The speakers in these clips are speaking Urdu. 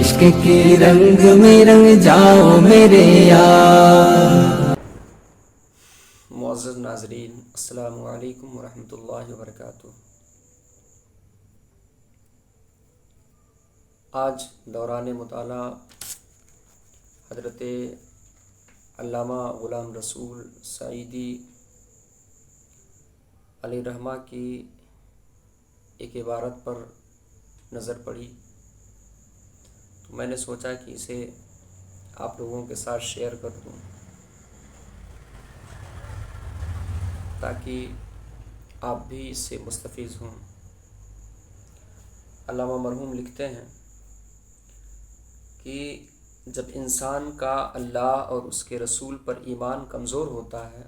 عشق کی رنگ میں رنگ جاؤ میرے یار۔ معزز ناظرین، السلام علیکم ورحمۃ اللہ وبرکاتہ۔ آج دوران مطالعہ حضرت علامہ غلام رسول سعیدی علیہ رحمہ کی ایک عبارت پر نظر پڑی، تو میں نے سوچا کہ اسے آپ لوگوں کے ساتھ شیئر کر دوں تاکہ آپ بھی اس سے مستفیض ہوں۔ علامہ مرحوم لکھتے ہیں کہ جب انسان کا اللہ اور اس کے رسول پر ایمان کمزور ہوتا ہے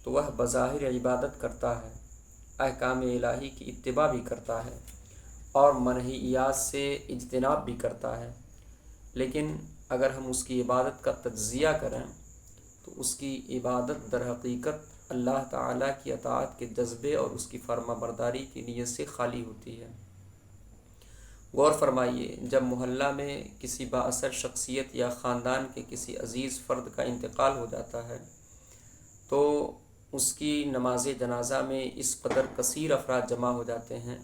تو وہ بظاہر عبادت کرتا ہے، احکام الہی کی اتباع بھی کرتا ہے اور منہیات سے اجتناب بھی کرتا ہے، لیکن اگر ہم اس کی عبادت کا تجزیہ کریں تو اس کی عبادت در حقیقت اللہ تعالیٰ کی اطاعت کے جذبے اور اس کی فرما برداری کی نیت سے خالی ہوتی ہے۔ غور فرمائیے، جب محلہ میں کسی بااثر شخصیت یا خاندان کے کسی عزیز فرد کا انتقال ہو جاتا ہے تو اس کی نماز جنازہ میں اس قدر کثیر افراد جمع ہو جاتے ہیں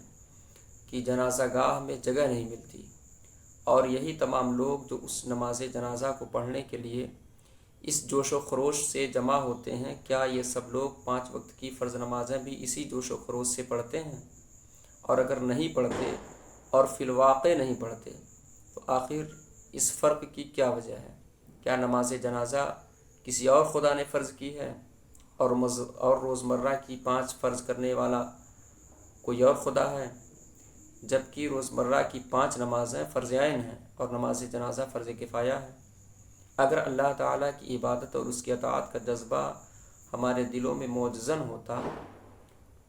کہ جنازہ گاہ میں جگہ نہیں ملتی، اور یہی تمام لوگ جو اس نماز جنازہ کو پڑھنے کے لیے اس جوش و خروش سے جمع ہوتے ہیں، کیا یہ سب لوگ 5 وقت کی فرض نمازیں بھی اسی جوش و خروش سے پڑھتے ہیں؟ اور اگر نہیں پڑھتے اور فی الواقع نہیں پڑھتے تو آخر اس فرق کی کیا وجہ ہے؟ کیا نماز جنازہ کسی اور خدا نے فرض کی ہے اور روزمرہ کی 5 فرض کرنے والا کوئی اور خدا ہے، جبکہ روزمرہ کی 5 نمازیں فرض عین ہیں اور نماز جنازہ فرض کفایہ ہے؟ اگر اللہ تعالیٰ کی عبادت اور اس کی اطاعت کا جذبہ ہمارے دلوں میں موجزن ہوتا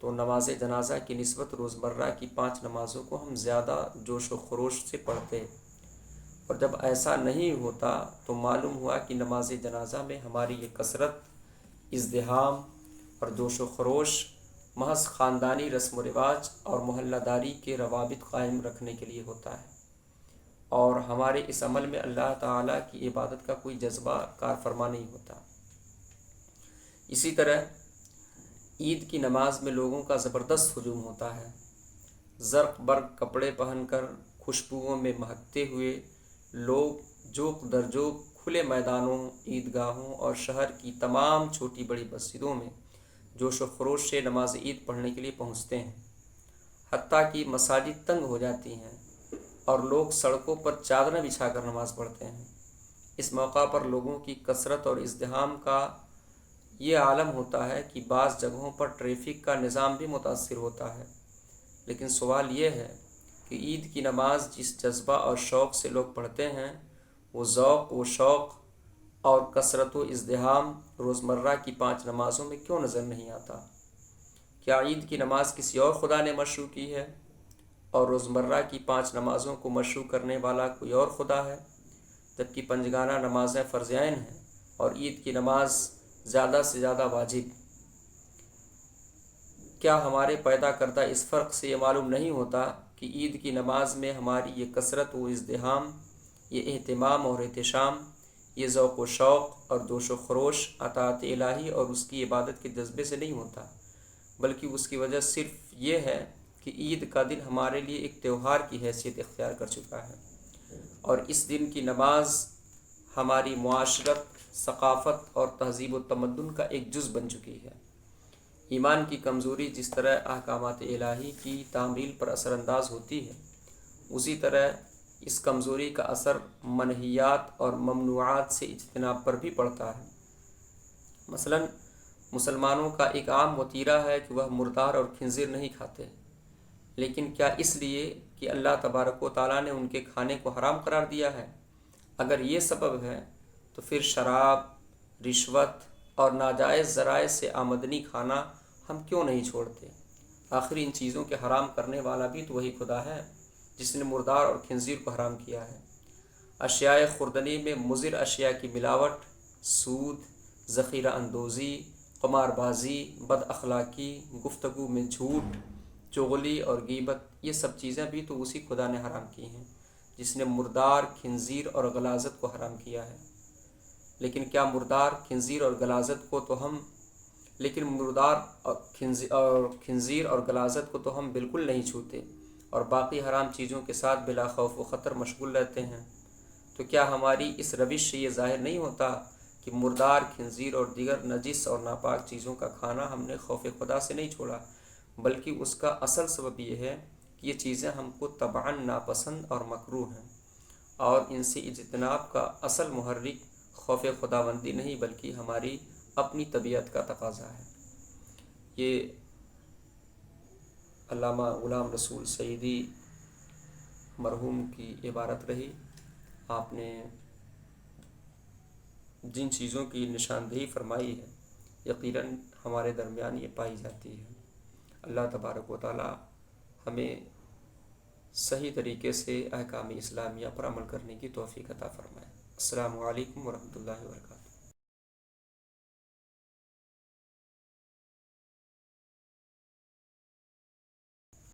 تو نماز جنازہ کی نسبت روزمرہ کی 5 نمازوں کو ہم زیادہ جوش و خروش سے پڑھتے، اور جب ایسا نہیں ہوتا تو معلوم ہوا کہ نماز جنازہ میں ہماری یہ کثرت، ازدحام اور جوش و خروش محض خاندانی رسم و رواج اور محلہ داری کے روابط قائم رکھنے کے لیے ہوتا ہے، اور ہمارے اس عمل میں اللہ تعالیٰ کی عبادت کا کوئی جذبہ کار فرما نہیں ہوتا۔ اسی طرح عید کی نماز میں لوگوں کا زبردست ہجوم ہوتا ہے۔ زرق برق کپڑے پہن کر خوشبوؤں میں مہکتے ہوئے لوگ جوق در جوق کھلے میدانوں، عیدگاہوں اور شہر کی تمام چھوٹی بڑی مسجدوں میں جوش و خروش سے نماز عید پڑھنے کے لیے پہنچتے ہیں، حتیٰ کہ مساجد تنگ ہو جاتی ہیں اور لوگ سڑکوں پر چادریں بچھا کر نماز پڑھتے ہیں۔ اس موقع پر لوگوں کی کثرت اور ازدحام کا یہ عالم ہوتا ہے کہ بعض جگہوں پر ٹریفک کا نظام بھی متاثر ہوتا ہے، لیکن سوال یہ ہے کہ عید کی نماز جس جذبہ اور شوق سے لوگ پڑھتے ہیں، وہ ذوق و شوق اور کثرت و ازدحام روزمرہ کی 5 نمازوں میں کیوں نظر نہیں آتا؟ کیا عید کی نماز کسی اور خدا نے مشروع کی ہے اور روزمرہ کی 5 نمازوں کو مشروع کرنے والا کوئی اور خدا ہے، جبکہ پنجگانہ نمازیں فرض عین ہیں اور عید کی نماز زیادہ سے زیادہ واجب؟ کیا ہمارے پیدا کردہ اس فرق سے یہ معلوم نہیں ہوتا کہ عید کی نماز میں ہماری یہ کثرت و ازدحام، یہ اہتمام اور احتشام، یہ ذوق و شوق اور جوش و خروش اطاعت الہی اور اس کی عبادت کے جذبے سے نہیں ہوتا، بلکہ اس کی وجہ صرف یہ ہے کہ عید کا دن ہمارے لیے ایک تہوار کی حیثیت اختیار کر چکا ہے، اور اس دن کی نماز ہماری معاشرت، ثقافت اور تہذیب و تمدن کا ایک جز بن چکی ہے۔ ایمان کی کمزوری جس طرح احکامات الہی کی تعمیل پر اثر انداز ہوتی ہے، اسی طرح اس کمزوری کا اثر منہیات اور ممنوعات سے اجتناب پر بھی پڑتا ہے۔ مثلا مسلمانوں کا ایک عام وتیرہ ہے کہ وہ مردار اور خنزیر نہیں کھاتے، لیکن کیا اس لیے کہ اللہ تبارک و تعالیٰ نے ان کے کھانے کو حرام قرار دیا ہے؟ اگر یہ سبب ہے تو پھر شراب، رشوت اور ناجائز ذرائع سے آمدنی کھانا ہم کیوں نہیں چھوڑتے؟ آخر ان چیزوں کے حرام کرنے والا بھی تو وہی خدا ہے جس نے مردار اور خنزیر کو حرام کیا ہے۔ اشیاء خوردنی میں مضر اشیاء کی ملاوٹ، سود، ذخیرہ اندوزی، قمار بازی، بد اخلاقی، گفتگو میں جھوٹ، چغلی اور غیبت، یہ سب چیزیں بھی تو اسی خدا نے حرام کی ہیں جس نے مردار، خنزیر اور غلاظت کو حرام کیا ہے۔ لیکن کیا مردار، خنزیر اور غلاظت کو تو ہم مردار اور خنزیر اور غلاظت کو تو ہم بالکل نہیں چھوتے اور باقی حرام چیزوں کے ساتھ بلا خوف و خطر مشغول رہتے ہیں، تو کیا ہماری اس روش سے یہ ظاہر نہیں ہوتا کہ مردار، خنزیر اور دیگر نجس اور ناپاک چیزوں کا کھانا ہم نے خوف خدا سے نہیں چھوڑا، بلکہ اس کا اصل سبب یہ ہے کہ یہ چیزیں ہم کو طبعاً ناپسند اور مکروہ ہیں، اور ان سے اجتناب کا اصل محرک خوف خداوندی نہیں بلکہ ہماری اپنی طبیعت کا تقاضا ہے۔ یہ علامہ غلام رسول سعیدی مرحوم کی عبارت رہی۔ آپ نے جن چیزوں کی نشاندہی فرمائی ہے یقیناً ہمارے درمیان یہ پائی جاتی ہے۔ اللہ تبارک و تعالی ہمیں صحیح طریقے سے احکام اسلامیہ پر عمل کرنے کی توفیق عطا فرمائے۔ السلام علیکم ورحمۃ اللہ وبرکاتہ۔